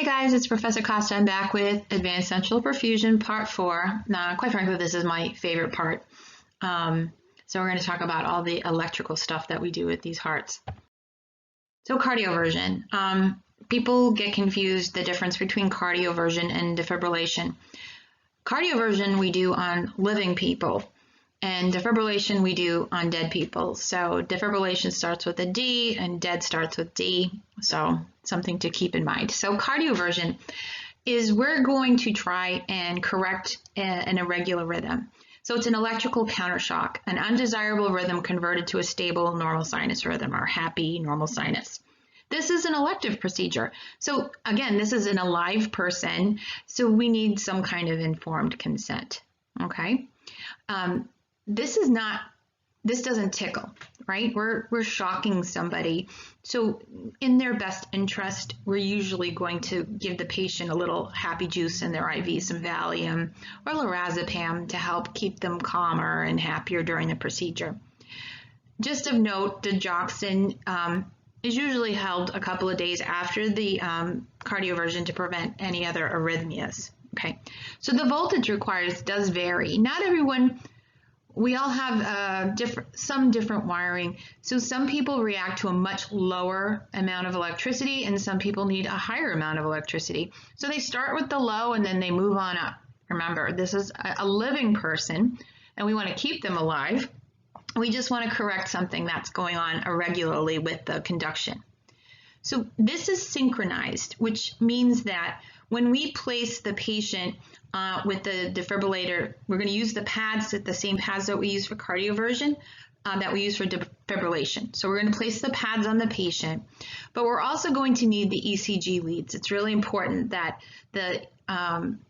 Hey guys, it's Professor Costa. I'm back with Advanced Central Perfusion Part 4. Now, quite frankly, this is my favorite part. So we're going to talk about all the electrical stuff that we do with these hearts. So cardioversion. People get confused the difference between cardioversion and defibrillation. Cardioversion we do on living people, and defibrillation we do on dead people. So defibrillation starts with a D and dead starts with D. So something to keep in mind. So cardioversion is we're going to try and correct an irregular rhythm. So it's an electrical countershock, an undesirable rhythm converted to a stable normal sinus rhythm or happy normal sinus. This is an elective procedure. So again, this is an alive person, so we need some kind of informed consent, okay? This doesn't tickle, right? We're shocking somebody. So in their best interest, we're usually going to give the patient a little happy juice in their IV, some Valium or lorazepam to help keep them calmer and happier during the procedure. Just of note, digoxin is usually held a couple of days after the cardioversion to prevent any other arrhythmias, okay? So the voltage required does vary. Not everyone. We all have some different wiring. So some people react to a much lower amount of electricity and some people need a higher amount of electricity. So they start with the low and then they move on up. Remember, this is a living person and we want to keep them alive. We just want to correct something that's going on irregularly with the conduction. So this is synchronized, which means that when we place the patient with the defibrillator, we're going to use the pads, the same pads that we use for cardioversion, that we use for defibrillation. So we're going to place the pads on the patient, but we're also going to need the ECG leads. It's really important that the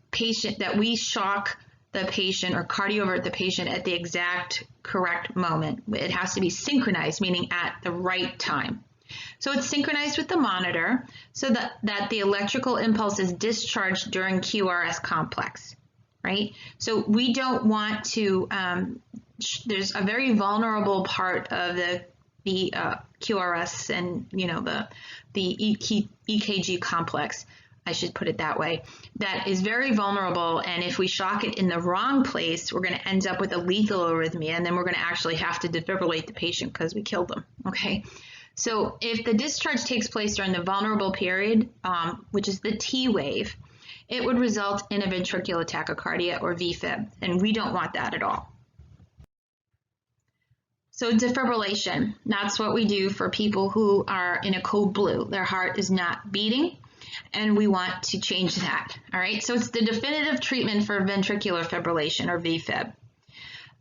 patient, that we shock the patient or cardiovert the patient at the exact correct moment. It has to be synchronized, meaning at the right time. So it's synchronized with the monitor so that the electrical impulse is discharged during QRS complex, right? So we don't want to, there's a very vulnerable part of the QRS and, you know, the EKG complex, I should put it that way, that is very vulnerable, and if we shock it in the wrong place, we're going to end up with a lethal arrhythmia, and then we're going to actually have to defibrillate the patient because we killed them, okay? So if the discharge takes place during the vulnerable period, which is the T wave, it would result in a ventricular tachycardia or VFib, and we don't want that at all. So defibrillation, that's what we do for people who are in a code blue. Their heart is not beating, and we want to change that, all right? So it's the definitive treatment for ventricular fibrillation or VFib.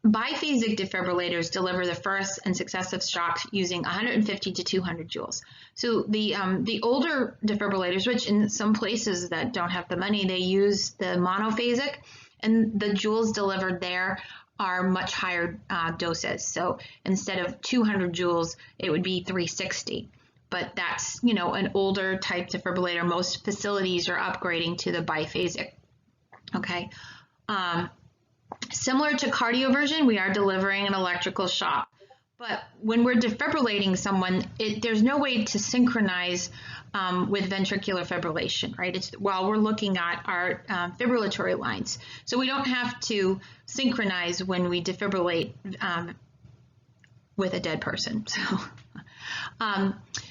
Biphasic defibrillators deliver the first and successive shocks using 150 to 200 joules. So the older defibrillators, which in some places that don't have the money, they use the monophasic, and the joules delivered there are much higher doses. So instead of 200 joules, it would be 360. But that's, you know, an older type defibrillator. Most facilities are upgrading to the biphasic, okay? Similar to cardioversion, we are delivering an electrical shock. But when we're defibrillating someone, there's no way to synchronize with ventricular fibrillation, right? It's while we're looking at our fibrillatory lines. So we don't have to synchronize when we defibrillate with a dead person.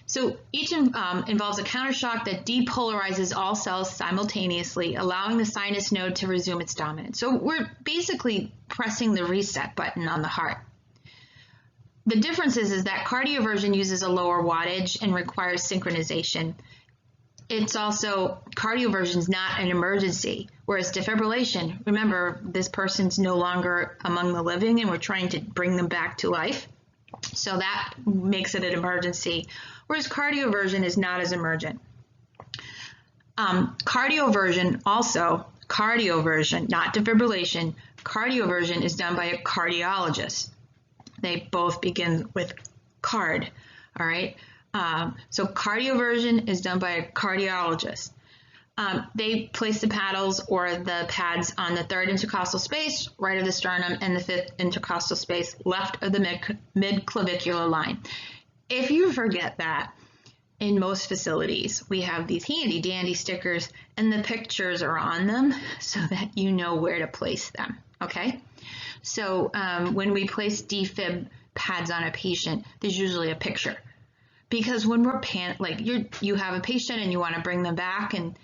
So each involves a countershock that depolarizes all cells simultaneously, allowing the sinus node to resume its dominance. So we're basically pressing the reset button on the heart. The difference is that cardioversion uses a lower wattage and requires synchronization. It's also, cardioversion is not an emergency, whereas defibrillation, remember, this person's no longer among the living and we're trying to bring them back to life. So that makes it an emergency, whereas cardioversion is not as emergent. Cardioversion also, cardioversion, not defibrillation, cardioversion is done by a cardiologist. They both begin with card, all right? So cardioversion is done by a cardiologist. They place the paddles or the pads on the third intercostal space, right of the sternum, and the fifth intercostal space, left of the mid-clavicular line. If you forget that, in most facilities, we have these handy dandy stickers and the pictures are on them so that you know where to place them, okay? So when we place defib pads on a patient, there's usually a picture. Because when we're you have a patient and you want to bring them back and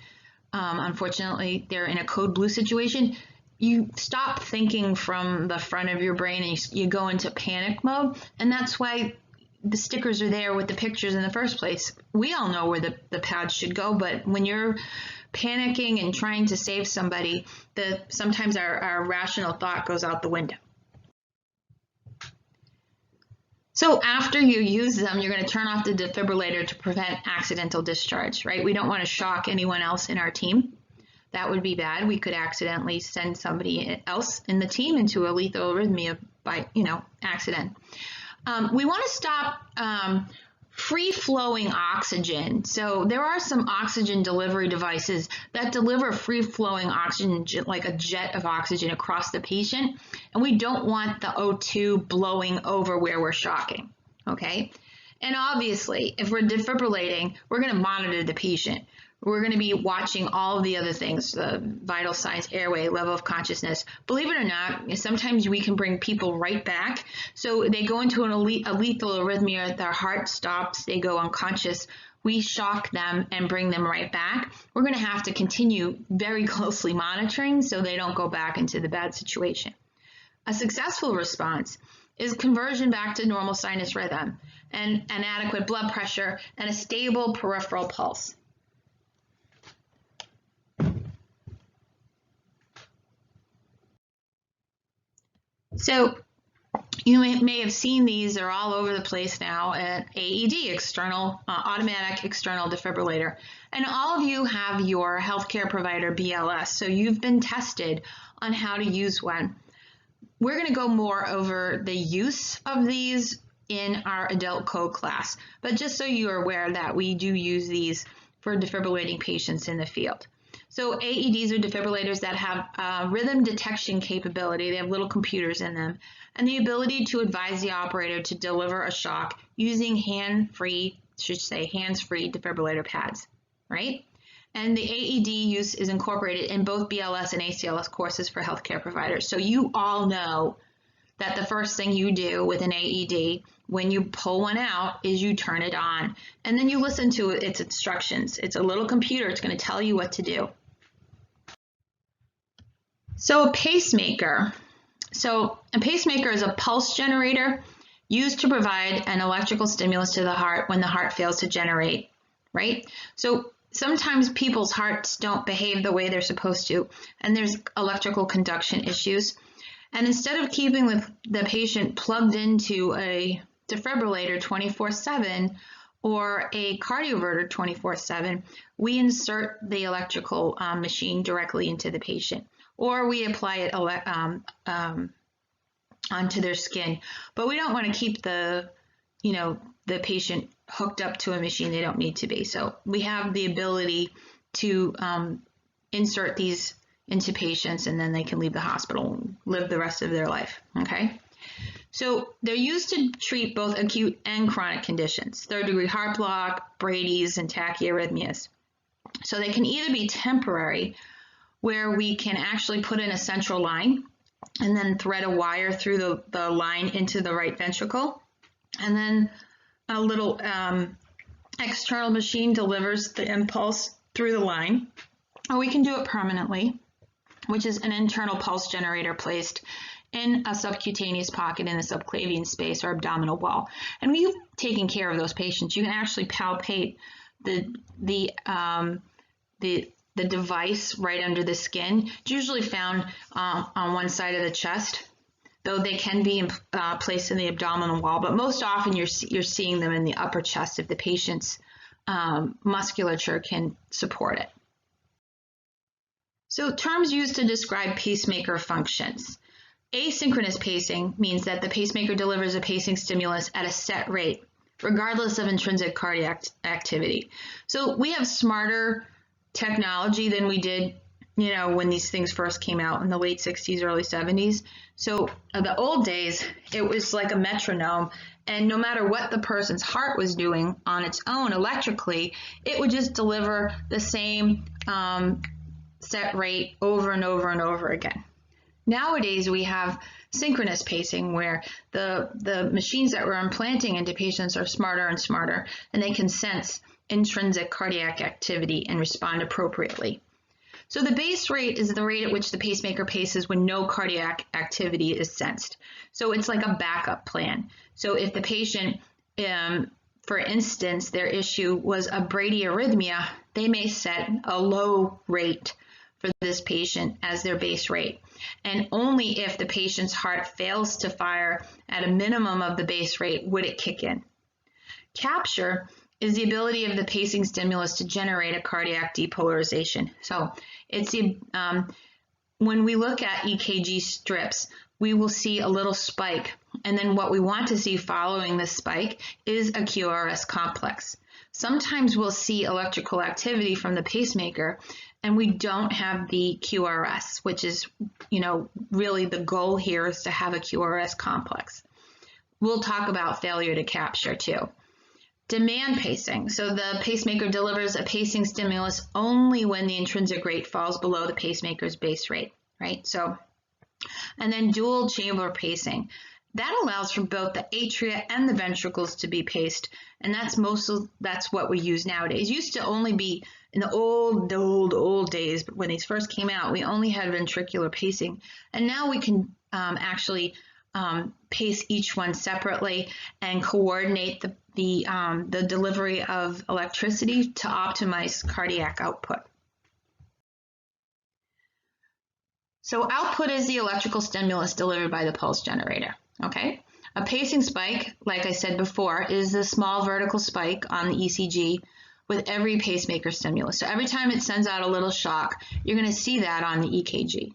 unfortunately they're in a code blue situation, you stop thinking from the front of your brain and you go into panic mode, and that's why the stickers are there with the pictures in the first place. We all know where the pads should go, but when you're panicking and trying to save somebody, sometimes our rational thought goes out the window. So after you use them, you're going to turn off the defibrillator to prevent accidental discharge, right? We don't want to shock anyone else in our team. That would be bad. We could accidentally send somebody else in the team into a lethal arrhythmia by, accident. We want to stop free-flowing oxygen. So there are some oxygen delivery devices that deliver free-flowing oxygen, like a jet of oxygen across the patient, and we don't want the O2 blowing over where we're shocking, okay? And obviously, if we're defibrillating, we're going to monitor the patient. We're going to be watching all of the other things, the vital signs, airway, level of consciousness. Believe it or not, sometimes we can bring people right back. So they go into a lethal arrhythmia, their heart stops, they go unconscious. We shock them and bring them right back. We're going to have to continue very closely monitoring so they don't go back into the bad situation. A successful response is conversion back to normal sinus rhythm and an adequate blood pressure and a stable peripheral pulse. So you may have seen these, they're all over the place now at AED, automatic external defibrillator. And all of you have your healthcare provider BLS, so you've been tested on how to use one. We're going to go more over the use of these in our adult code class, but just so you're aware that we do use these for defibrillating patients in the field. So AEDs are defibrillators that have rhythm detection capability. They have little computers in them, and the ability to advise the operator to deliver a shock using hands-free defibrillator pads, right? And the AED use is incorporated in both BLS and ACLS courses for healthcare providers. So you all know that the first thing you do with an AED when you pull one out is you turn it on, and then you listen to its instructions. It's a little computer. It's going to tell you what to do. So a pacemaker. So a pacemaker is a pulse generator used to provide an electrical stimulus to the heart when the heart fails to generate, right? So sometimes people's hearts don't behave the way they're supposed to, and there's electrical conduction issues. And instead of keeping the patient plugged into a defibrillator 24/7 or a cardioverter 24/7, we insert the electrical machine directly into the patient, or we apply it onto their skin. But we don't want to keep the patient hooked up to a machine they don't need to be. So we have the ability to insert these into patients, and then they can leave the hospital and live the rest of their life, okay? So they're used to treat both acute and chronic conditions, third-degree heart block, Brady's, and tachyarrhythmias. So they can either be temporary, where we can actually put in a central line and then thread a wire through the line into the right ventricle, and then a little external machine delivers the impulse through the line. Or we can do it permanently, which is an internal pulse generator placed in a subcutaneous pocket in the subclavian space or abdominal wall. And when you've taken care of those patients, you can actually palpate the device right under the skin. It's usually found on one side of the chest, though they can be placed in the abdominal wall, but most often you're seeing them in the upper chest if the patient's musculature can support it. So terms used to describe pacemaker functions. Asynchronous pacing means that the pacemaker delivers a pacing stimulus at a set rate, regardless of intrinsic cardiac activity. So we have smarter technology than we did when these things first came out in the late 60s, early 70s. So the old days, it was like a metronome, and no matter what the person's heart was doing on its own electrically, it would just deliver the same set rate over and over and over again. Nowadays, we have synchronous pacing, where the machines that we're implanting into patients are smarter and smarter, and they can sense intrinsic cardiac activity and respond appropriately. So the base rate is the rate at which the pacemaker paces when no cardiac activity is sensed. So it's like a backup plan. So if the patient, for instance, their issue was a bradyarrhythmia, they may set a low rate for this patient as their base rate. And only if the patient's heart fails to fire at a minimum of the base rate would it kick in. Capture is the ability of the pacing stimulus to generate a cardiac depolarization. So it's when we look at EKG strips, we will see a little spike, and then what we want to see following this spike is a QRS complex. Sometimes we'll see electrical activity from the pacemaker, and we don't have the QRS, which is, really the goal here is to have a QRS complex. We'll talk about failure to capture too. Demand pacing. So the pacemaker delivers a pacing stimulus only when the intrinsic rate falls below the pacemaker's base rate, right? And then dual chamber pacing. That allows for both the atria and the ventricles to be paced, and that's what we use nowadays. It used to only be in the old days, but when these first came out, we only had ventricular pacing, and now we can actually pace each one separately and coordinate the delivery of electricity to optimize cardiac output. So output is the electrical stimulus delivered by the pulse generator, okay? A pacing spike, like I said before, is the small vertical spike on the ECG with every pacemaker stimulus. So every time it sends out a little shock, you're going to see that on the EKG.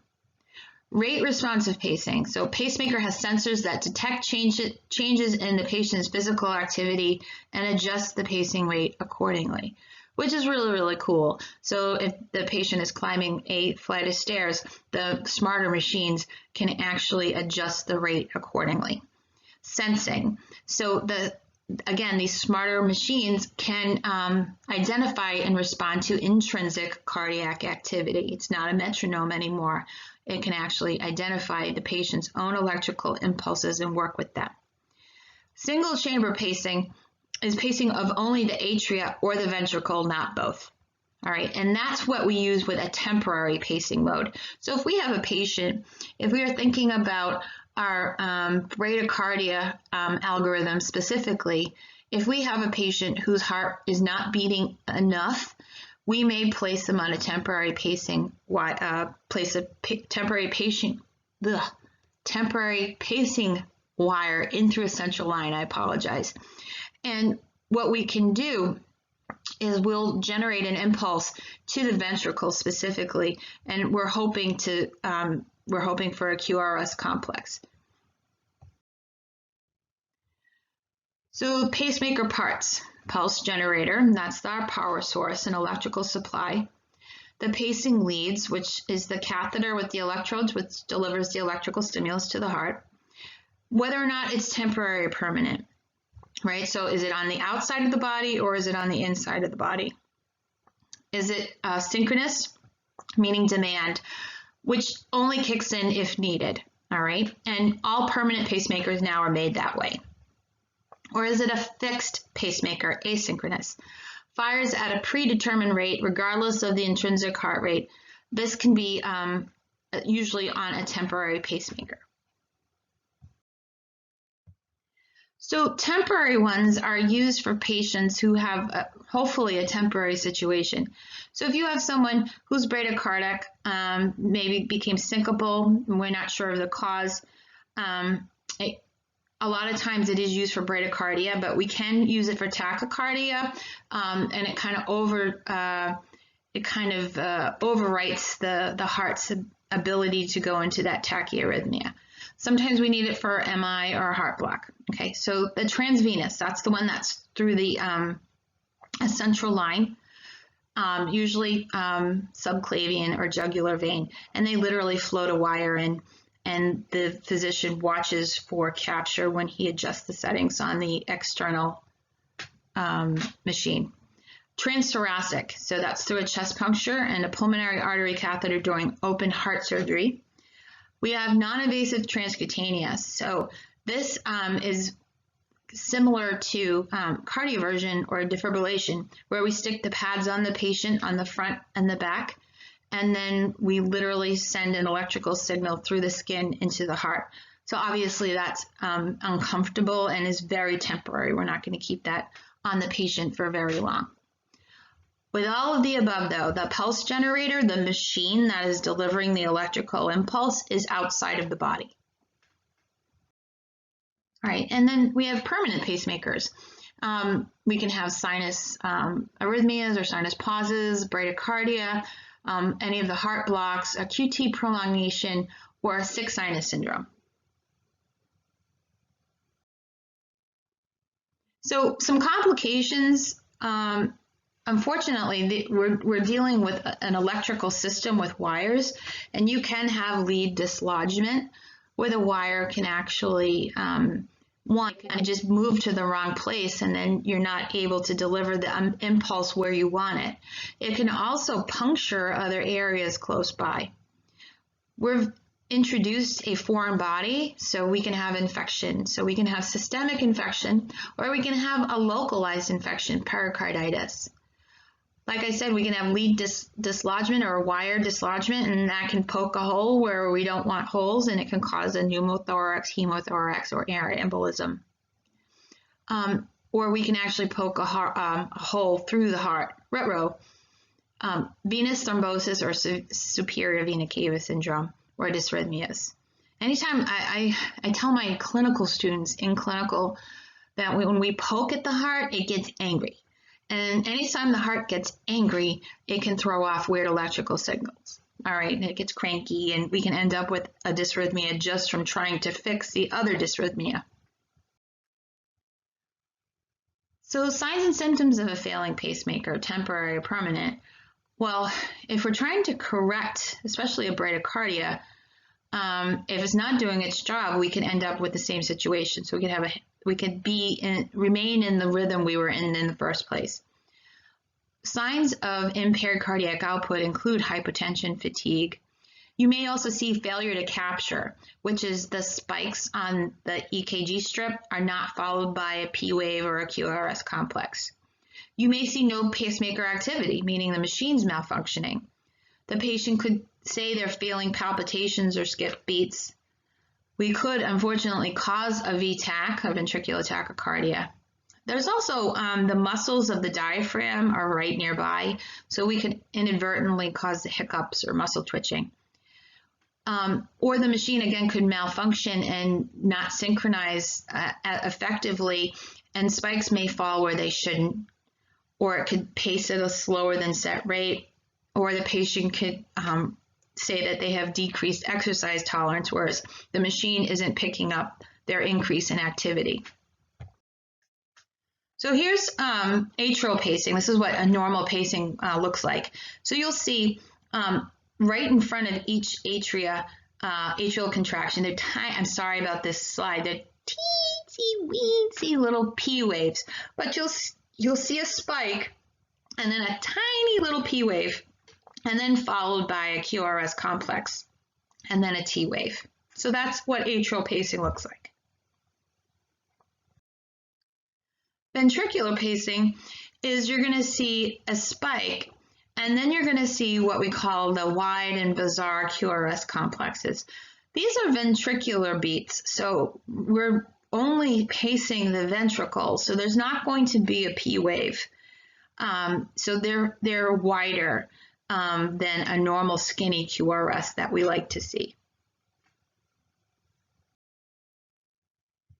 Rate responsive pacing. So pacemaker has sensors that detect changes in the patient's physical activity and adjust the pacing rate accordingly, which is really, really cool. So if the patient is climbing a flight of stairs, the smarter machines can actually adjust the rate accordingly. Sensing. So again, these smarter machines can identify and respond to intrinsic cardiac activity. It's not a metronome anymore. It can actually identify the patient's own electrical impulses and work with them. Single chamber pacing is pacing of only the atria or the ventricle, not both. All right, and that's what we use with a temporary pacing mode. So if we have a patient, if we are thinking about our bradycardia algorithm specifically, if we have a patient whose heart is not beating enough, we may place them on a temporary pacing, temporary pacing wire in through a central line. I apologize. And what we can do is we'll generate an impulse to the ventricle specifically, and we're hoping for a QRS complex. So pacemaker parts, pulse generator, that's our power source and electrical supply. The pacing leads, which is the catheter with the electrodes, which delivers the electrical stimulus to the heart. Whether or not it's temporary or permanent, right? So is it on the outside of the body or is it on the inside of the body? Is it synchronous, meaning demand, which only kicks in if needed, all right? And all permanent pacemakers now are made that way. Or is it a fixed pacemaker, asynchronous? Fires at a predetermined rate regardless of the intrinsic heart rate. This can be usually on a temporary pacemaker. So temporary ones are used for patients who have hopefully a temporary situation. So if you have someone who's bradycardic, maybe became syncopal, and we're not sure of the cause, a lot of times it is used for bradycardia, but we can use it for tachycardia, and it kind of overwrites the heart's ability to go into that tachyarrhythmia. Sometimes we need it for MI or a heart block. Okay, so the transvenous, that's the one that's through the a central line. usually subclavian or jugular vein, and they literally float a wire in, and the physician watches for capture when he adjusts the settings on the external machine. Transthoracic, so that's through a chest puncture and a pulmonary artery catheter during open heart surgery. We have non-invasive transcutaneous, so this is similar to cardioversion or defibrillation, where we stick the pads on the patient on the front and the back, and then we literally send an electrical signal through the skin into the heart. So obviously that's uncomfortable and is very temporary. We're not going to keep that on the patient for very long. With all of the above, though, the pulse generator, the machine that is delivering the electrical impulse, is outside of the body. All right, and then we have permanent pacemakers. We can have sinus arrhythmias or sinus pauses, bradycardia, any of the heart blocks, a QT prolongation, or a sick sinus syndrome. So some complications, unfortunately, we're dealing with an electrical system with wires, and you can have lead dislodgement, where the wire can actually just move to the wrong place, and then you're not able to deliver the impulse where you want it. It can also puncture other areas close by. We've introduced a foreign body, so we can have infection. So we can have systemic infection, or we can have a localized infection, pericarditis. Like I said, we can have lead dislodgement or wire dislodgement, and that can poke a hole where we don't want holes, and it can cause a pneumothorax, hemothorax, or air embolism. Or we can actually poke a hole through the heart, retro, venous thrombosis or superior vena cava syndrome, or dysrhythmias. Anytime I tell my clinical students in clinical that when we poke at the heart, it gets angry. And anytime the heart gets angry, it can throw off weird electrical signals. All right, and it gets cranky, and we can end up with a dysrhythmia just from trying to fix the other dysrhythmia. So signs and symptoms of a failing pacemaker, temporary or permanent. Well, if we're trying to correct, especially a bradycardia, if it's not doing its job, we can end up with the same situation. So we could remain in the rhythm we were in the first place. Signs of impaired cardiac output include hypotension, fatigue. You may also see failure to capture, which is the spikes on the EKG strip are not followed by a P wave or a QRS complex. You may see no pacemaker activity, meaning the machine's malfunctioning. The patient could say they're feeling palpitations or skip beats. We could, unfortunately, cause a VTAC, a ventricular tachycardia. There's also the muscles of the diaphragm are right nearby, so we could inadvertently cause the hiccups or muscle twitching. Or the machine, again, could malfunction and not synchronize effectively, and spikes may fall where they shouldn't, or it could pace at a slower than set rate, or the patient could say that they have decreased exercise tolerance, whereas the machine isn't picking up their increase in activity. So here's atrial pacing. This is what a normal pacing looks like. So you'll see right in front of each atrial contraction, they're tiny. I'm sorry about this slide. They're teensy weensy little P waves, but you'll see a spike and then a tiny little P wave, and then followed by a QRS complex, and then a T wave. So that's what atrial pacing looks like. Ventricular pacing is you're going to see a spike, and then you're going to see what we call the wide and bizarre QRS complexes. These are ventricular beats, so we're only pacing the ventricle, so there's not going to be a P wave. So they're wider than a normal skinny QRS that we like to see.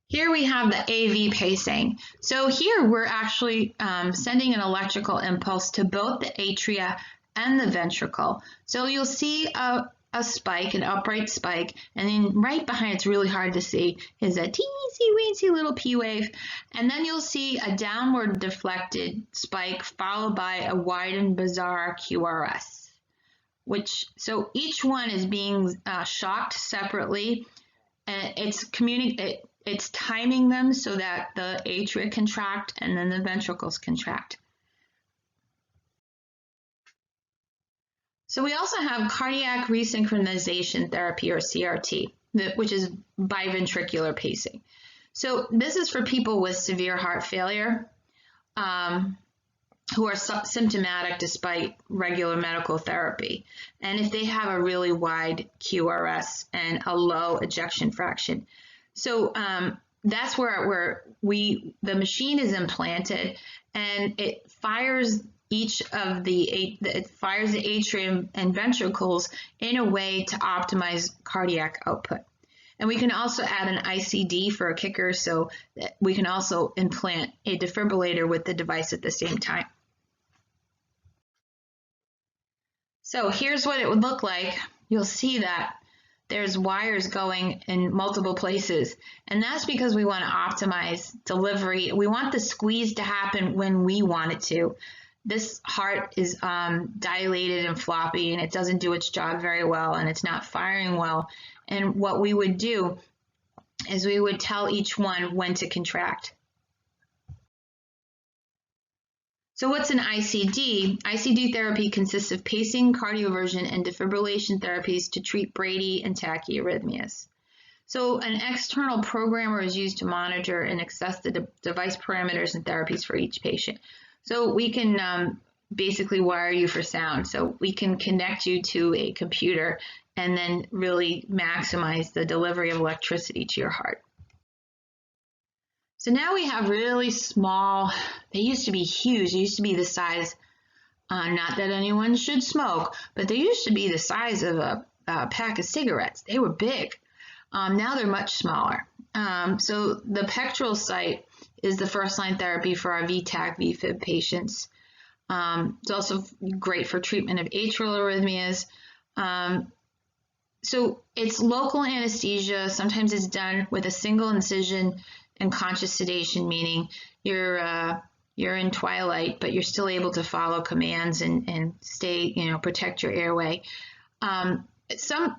Here we have the AV pacing. So here we're actually sending an electrical impulse to both the atria and the ventricle. So you'll see a a spike, an upright spike, and then right behind, it's really hard to see, is a teensy-weensy little P wave, and then you'll see a downward deflected spike followed by a wide and bizarre QRS. So each one is being shocked separately, and it's timing them so that the atria contract and then the ventricles contract. So we also have cardiac resynchronization therapy, or CRT, which is biventricular pacing. So this is for people with severe heart failure who are symptomatic despite regular medical therapy, and if they have a really wide QRS and a low ejection fraction. So that's where the machine is implanted, and it fires it fires the atrium and ventricles in a way to optimize cardiac output. And we can also add an ICD for a kicker, so that we can also implant a defibrillator with the device at the same time. So here's what it would look like. You'll see that there's wires going in multiple places, and that's because we want to optimize delivery. We want the squeeze to happen when we want it to. This heart is dilated and floppy, and it doesn't do its job very well, and it's not firing well. And what we would do is we would tell each one when to contract. So what's an ICD? ICD therapy consists of pacing, cardioversion, and defibrillation therapies to treat brady and tachyarrhythmias. So an external programmer is used to monitor and assess the device parameters and therapies for each patient. So we can basically wire you for sound. So we can connect you to a computer and then really maximize the delivery of electricity to your heart. So now we have really small, they used to be huge. They used to be the size, not that anyone should smoke, but they used to be the size of a pack of cigarettes. They were big. Now they're much smaller. So the pectoral site is the first-line therapy for our VTAC, VFib patients. It's also great for treatment of atrial arrhythmias. So it's local anesthesia. Sometimes it's done with a single incision and conscious sedation, meaning you're in twilight, but you're still able to follow commands and stay, protect your airway.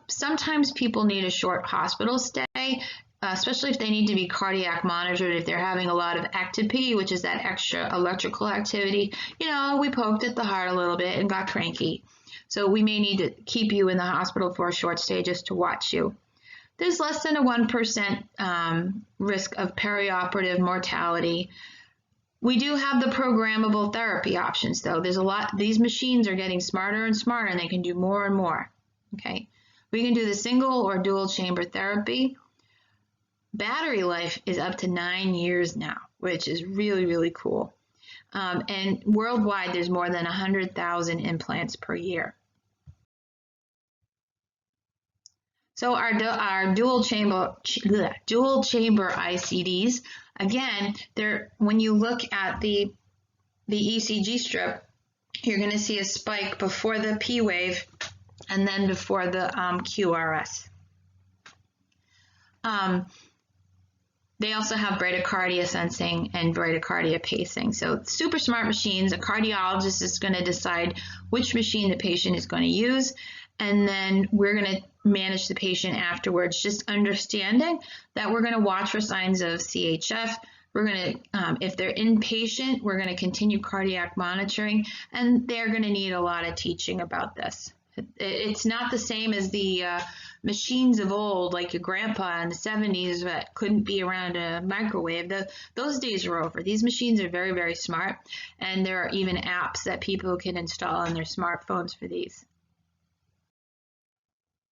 Sometimes people need a short hospital stay, especially if they need to be cardiac monitored, if they're having a lot of active P, which is that extra electrical activity. We poked at the heart a little bit and got cranky. So we may need to keep you in the hospital for a short stay just to watch you. There's less than a 1% risk of perioperative mortality. We do have the programmable therapy options, though. There's a lot. These machines are getting smarter and smarter, and they can do more and more. Okay, we can do the single or dual chamber therapy. Battery life is up to 9 years now, which is really, really cool. And worldwide, there's more than 100,000 implants per year. So our dual chamber ICDs, again, when you look at the ECG strip, you're going to see a spike before the P wave and then before the QRS. They also have bradycardia sensing and bradycardia pacing. So super smart machines. A cardiologist is going to decide which machine the patient is going to use, and then we're going to manage the patient afterwards, just understanding that we're going to watch for signs of CHF. We're going to, if they're inpatient, we're going to continue cardiac monitoring, and they're going to need a lot of teaching about this. It's not the same as the machines of old, like your grandpa in the 70s that couldn't be around a microwave. Those days are over. These machines are very, very smart, and there are even apps that people can install on their smartphones for these.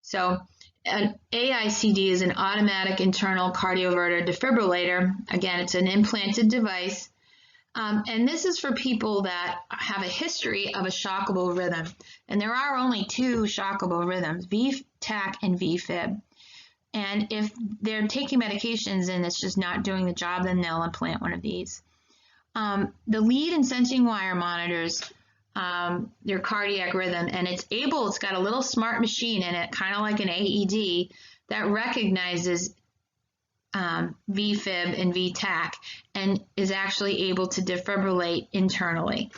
So an AICD is an automatic internal cardioverter defibrillator. Again, it's an implanted device. And this is for people that have a history of a shockable rhythm. And there are only 2 shockable rhythms, VTAC and VFib. And if they're taking medications and it's just not doing the job, then they'll implant one of these. The lead and sensing wire monitors your cardiac rhythm, and it's got a little smart machine in it, kind of like an AED, that recognizes VFib and VTAC and is actually able to defibrillate internally.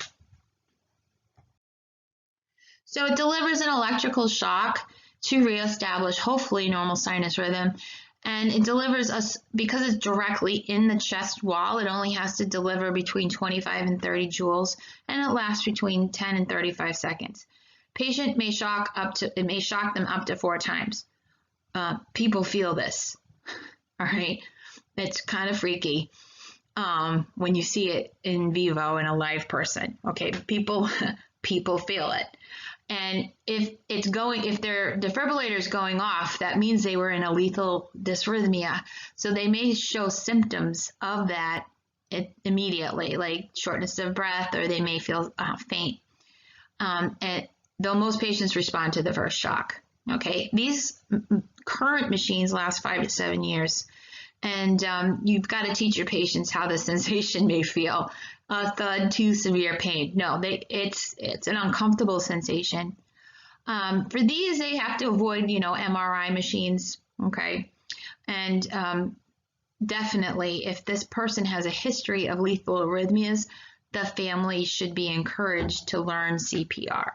So it delivers an electrical shock to reestablish hopefully normal sinus rhythm. And it delivers us, because it's directly in the chest wall, it only has to deliver between 25 and 30 joules, and it lasts between 10 and 35 seconds. Patient may shock them up to 4 times. People feel this, all right? It's kind of freaky when you see it in vivo in a live person. Okay, people feel it. And if their defibrillator is going off, that means they were in a lethal dysrhythmia. So they may show symptoms of that immediately, like shortness of breath, or they may feel faint. And though most patients respond to the first shock. Okay, these current machines last 5 to 7 years, and you've got to teach your patients how the sensation may feel. Thud to severe pain. No, it's an uncomfortable sensation. For these, they have to avoid, MRI machines, okay? And definitely, if this person has a history of lethal arrhythmias, the family should be encouraged to learn CPR.